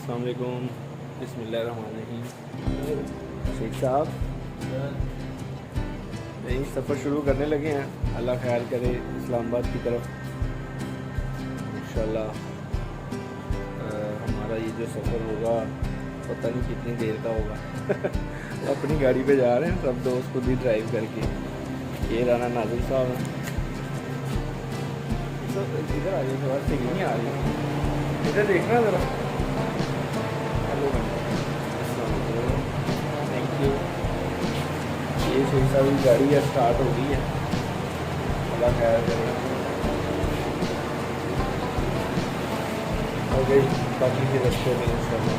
अस्सलाम वालेकुम, बिस्मिल्लाहिर्रहमानिर्रहीम। शेख साहब यही सफ़र शुरू करने लगे हैं, अल्लाह ख्याल करे इस्लामाबाद की तरफ इंशाल्लाह। हमारा ये जो सफ़र होगा पता नहीं कितनी देर का होगा। अपनी गाड़ी पे जा रहे हैं सब दोस्त, खुद ही ड्राइव करके। ये राना नाजिम साहब हैं, इधर आ रही है, सिग्नल नहीं आ रही, इधर देखना ज़रा। Hello thank you. ये शेख साहब की गाड़ी है, स्टार्ट हो गई है, अल्लाह खैर करे। हो गई बाकी के रस्ते में इंशाल्लाह।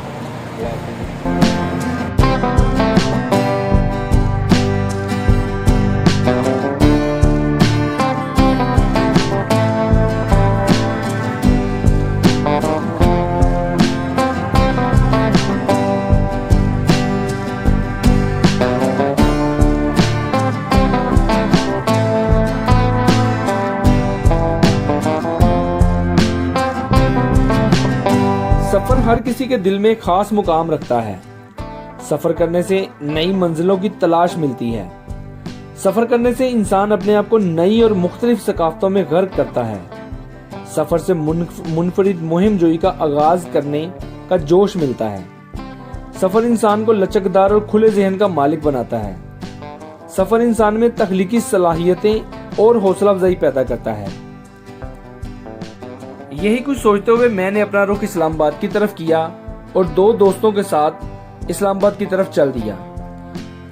सफ़र हर किसी के दिल में खास मुकाम रखता है। सफ़र करने से नई मंजिलों की तलाश मिलती है। सफ़र करने से इंसान अपने आप को नई और मुख्तलिफ सकाफ़तों में गर्क करता है। सफ़र से मुनफरिद मुहिम जोई का आगाज करने का जोश मिलता है। सफ़र इंसान को लचकदार और खुले जहन का मालिक बनाता है। सफ़र इंसान में तख्लीकी सलाहियतें और हौसला अफजाई पैदा करता है। यही कुछ सोचते हुए मैंने अपना रुख इस्लामाबाद की तरफ किया और दो दोस्तों के साथ इस्लामाबाद की तरफ चल दिया।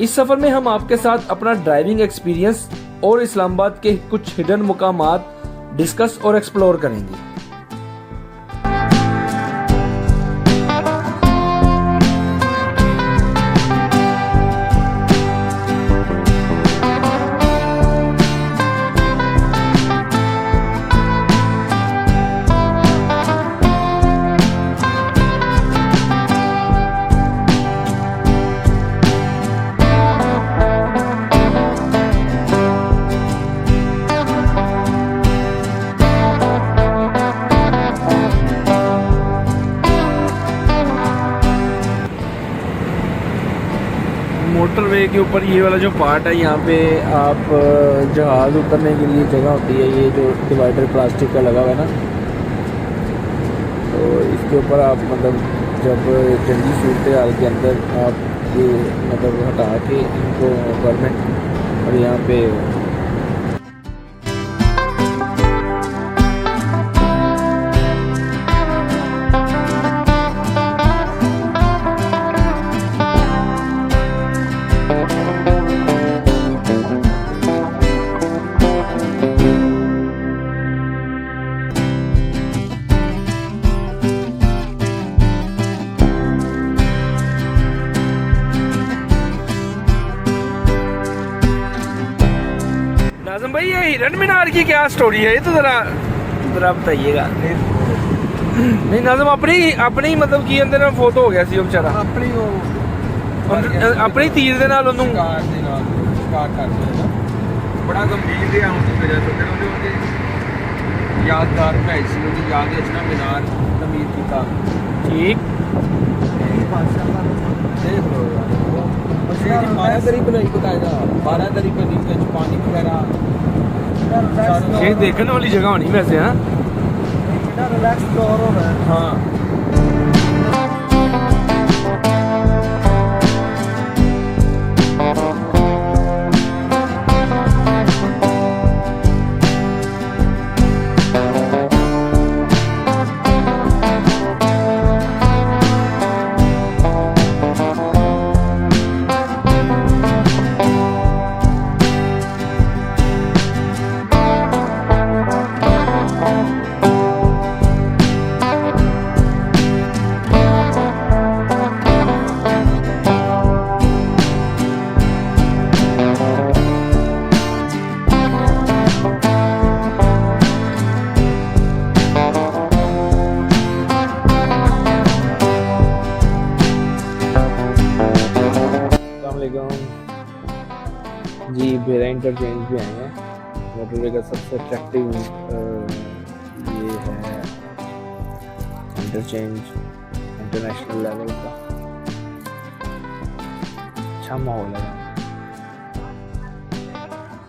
इस सफर में हम आपके साथ अपना ड्राइविंग एक्सपीरियंस और इस्लामाबाद के कुछ हिडन मुकामात डिस्कस और एक्सप्लोर करेंगे। मोटरवे के ऊपर ये वाला जो पार्ट है, यहाँ पे आप जहाज़ उतरने के लिए जगह होती है। ये जो डिवाइडर प्लास्टिक का लगा हुआ है ना, तो इसके ऊपर आप मतलब जब जंगी सूरत हाल के अंदर आप ये मतलब हटा के इनको गवर्नमेंट और यहाँ पे नाज़िम भाई, ये हिरन मीनार की क्या स्टोरी है? ये तो जरा बताइएगा। नहीं नाज़िम, अपनी मतलब की अंदर फोटो हो गया सी बेचारा, अपनी तीर दे नाल ओनू बड़ा गंभीर है यादगार बनाई सी ओदी याद विच ना मीनार तमीर कीता। ठीक देख लो यार, बारादरी बनाई बकायदा, बारादरी बनी विच पानी वगैरह ये देखने वाली जगह होनी वैसे। हाँ रिलैक्स फ्लोर हो रहा है। हाँ जी, बेरा इंटरचेंज भी आए हैं। मोटरवे का सबसे अट्रैक्टिव ये है इंटरचेंज इंटरनेशनल लेवल का अच्छा माहौल है,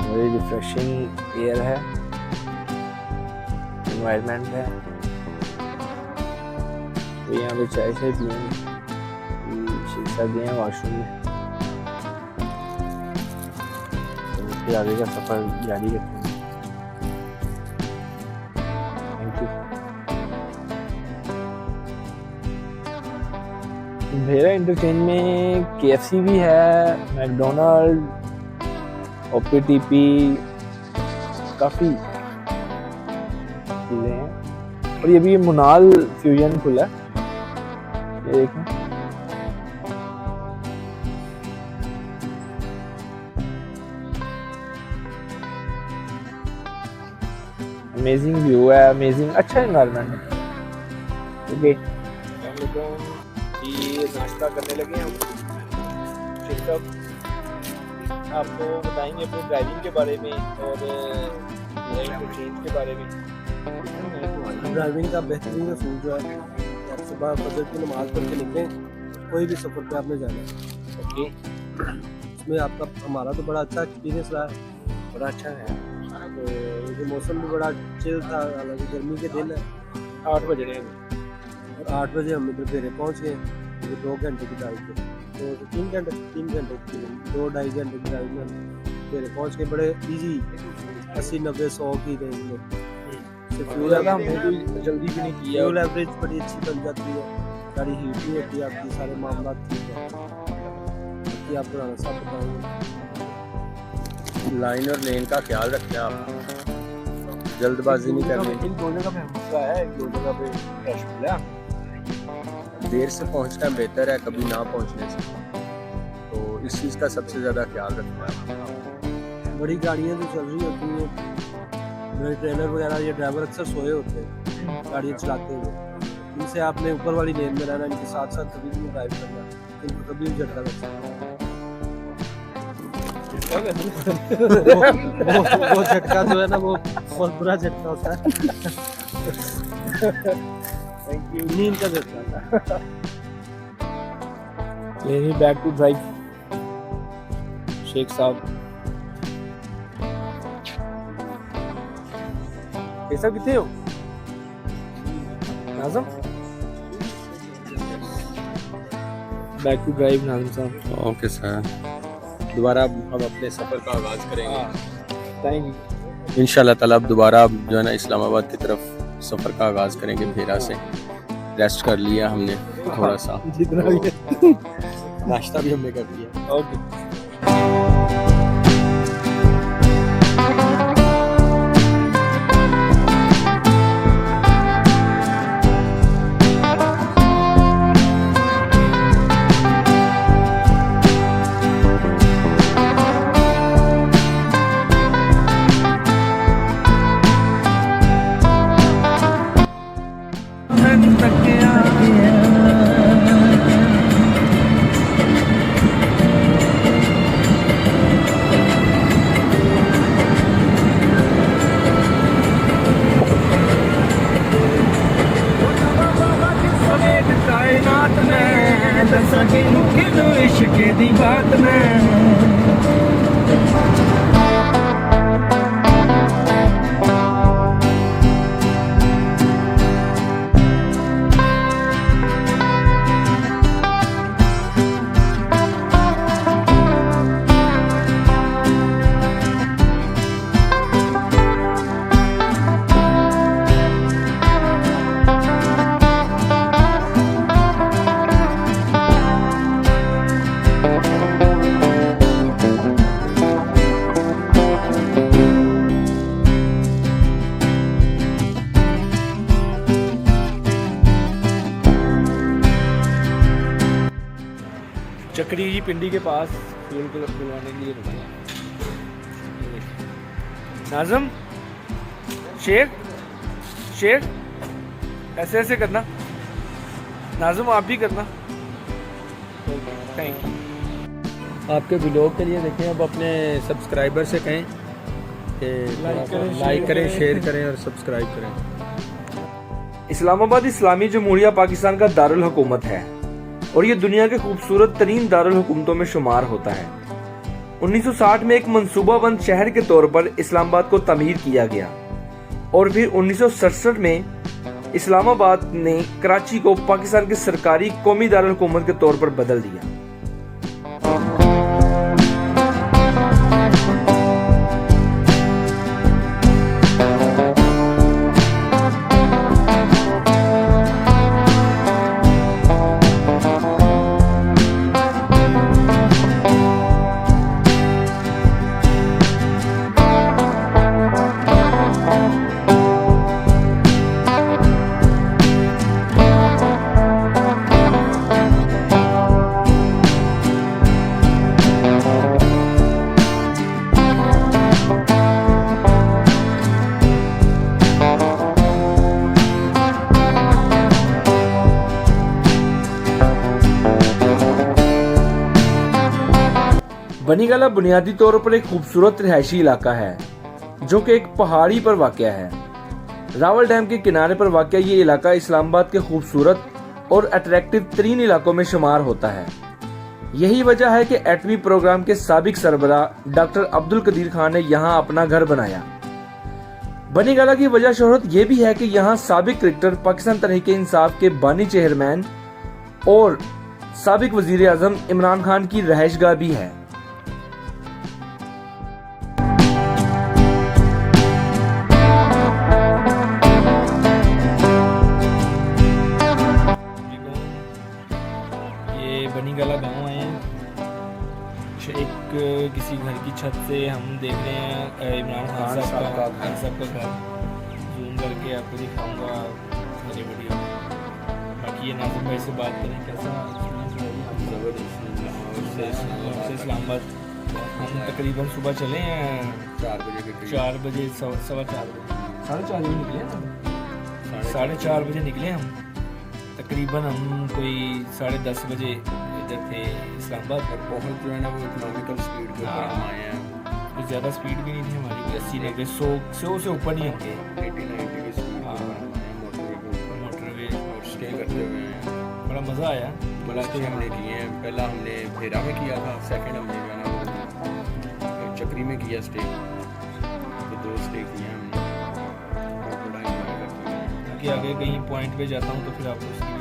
वेरी रिफ्रेशिंग एयर है, एनवायरनमेंट है। तो यहाँ पे चाय से पिए, शीशा दिए हैं वॉशरूम में। तो फिर आगे का सफ़र जारी रखेंगे। Thank you. भेरा इंटरचेंज में KFC भी है, मैकडोनल्ड, OPTP, काफ़ी चीज़ें हैं। और ये भी मुनाल फ्यूजन खुला है, ये देखें। अमेजिंग व्यू है, अमेजिंग अच्छा एनवायरनमेंट है। ओके, ये नाश्ता करने लगे हैं हम। शिरकत आपको बताएंगे अपनी ड्राइविंग के बारे में और इंटरचेंज के बारे में। ड्राइविंग का बेहतरीन असूल जो है, आप सुबह फजर की नमाज पढ़ के निकलें, कोई भी सफ़र पे आपने जाना है। ओके, उसमें आपका हमारा तो बड़ा अच्छा एक्सपीरियंस रहा है, बड़ा अच्छा है। तो ये मौसम भी बड़ा चिल था, हालांकि गर्मी के दिन है। 8 बज रहे हैं और 8 बजे हम इधर फेरे पहुँच गए। ये 2 घंटे की ड्राइव पे, तो 3 घंटे 2-2.5 घंटे की ड्राइव में फेरे पहुँच के बड़े ईजी 80-90-100 की रेंज में। ज़्यादा हमने कोई जल्दी भी नहीं किया। फ्यूल एवरेज बड़ी अच्छी बन जाती है, गाड़ी हीट नहीं होती आपकी, सारे मामला ठीक है। बाकी आप पुराना सब बताएंगे। लाइन और लेन का ख्याल रखें, आप जल्दबाजी नहीं करनी। इन 2 जगह पे मसला है, 2 जगह पे रश मिला। देर से पहुंचना बेहतर है कभी ना पहुंचने से, तो इस चीज़ का सबसे ज़्यादा ख्याल रखना है। बड़ी गाड़ियाँ जो चल रही होती हैं, बड़े ट्रेलर वगैरह, ये ड्राइवर अक्सर सोए होते हैं गाड़ियाँ चलाते हुए। इनसे आपने ऊपर वाली लेन में रहना, इनके साथ साथ कभी भी ड्राइव करना, इनको कभी भी झटका लग सकता है। वो झटका जो है ना, वो बहुत बुरा झटका होता है। Thank you. नींद का झटका। लेनी बैक टू ड्राइव शेख साहब। कैसा कितने हो नाज़म? बैक टू ड्राइव नाज़म साहब। ओके सर, दोबारा हम अपने सफ़र का आगाज़ करेंगे। Thank you. इंशाल्लाह ताला अब दोबारा जो है ना इस्लामाबाद की तरफ सफ़र का आगाज़ करेंगे। भेरा से रेस्ट कर लिया हमने थोड़ा सा, जितना भी है। नाश्ता भी हमने कर लिया। ओके। चक्री जी पिंडी के पास फ्यूल को बुलवाने के लिए रुका। नाज़म, शेख शेख ऐसे ऐसे करना। नाज़म आप भी करना। Thank you. आपके व्लॉग के लिए देखें, अब अपने सब्सक्राइबर से कहें कि लाइक करें, शेयर करें और सब्सक्राइब करें। इस्लामाबाद इस्लामी जमहूरिया पाकिस्तान का दारुल हुकूमत है और ये दुनिया के खूबसूरत तरीन दारुल हुकूमतों में शुमार होता है। 1960 में एक मंसूबाबंद शहर के तौर पर इस्लामाबाद को तमीर किया गया और फिर 1967 में इस्लामाबाद ने कराची को पाकिस्तान के सरकारी कौमी दारुल हुकूमत के तौर पर बदल दिया। बनीगला बुनियादी तौर पर एक खूबसूरत रिहायशी इलाका है जो कि एक पहाड़ी पर वाक़या है। रावल डैम के किनारे पर वाक़या ये इलाका इस्लामाबाद के खूबसूरत और अट्रैक्टिव तरीन इलाकों में शुमार होता है। यही वजह है कि एटमी प्रोग्राम के साबिक सरबराह डॉक्टर अब्दुल कदीर खान ने यहाँ अपना घर बनाया। बनीगला की वजह शोहरत ये भी है कि यहाँ साबिक क्रिकेटर पाकिस्तान तहरीक इंसाफ के बानी चेयरमैन और साबिक वजीर आजम इमरान खान की रहायशगाह भी है। बनीगला गांव आए हैं। एक किसी घर की छत से हम देख रहे हैं इमरान खान साहब का घर। जूम करके आपको दिखाऊंगा। बड़ी बढ़िया। बाकी ये नाज़िम भाई से बात करें कैसा इस्लामाबाद। हम तकरीबन सुबह चले हैं 4 बजे 4:15 बजे 4:30 बजे निकले हैं। 4:30 बजे निकले हम। तकरीबन हम कोई 10:30 बजे इधर थे इस्लामाबाद पर। बहुत जो है ना वो इकोनॉमिकल स्पीड के ऊपर हम आए हैं। कुछ ज़्यादा स्पीड भी नहीं थी हमारी, 80-90 100 से ऊपर नहीं होंगे। 80-90 की स्पीड मोटरवे स्टे करते हुए हैं। बड़ा मज़ा आया। बड़ा स्टे हमने किए हैं। पहला हमने फेरा में किया था, सेकंड हमने जो है ना वो चक्री में किया स्टे। तो 2 स्टे किए हमने। बड़ा एंजॉय करते हैं। आगे कहीं पॉइंट पे जाता हूँ तो फिर आपको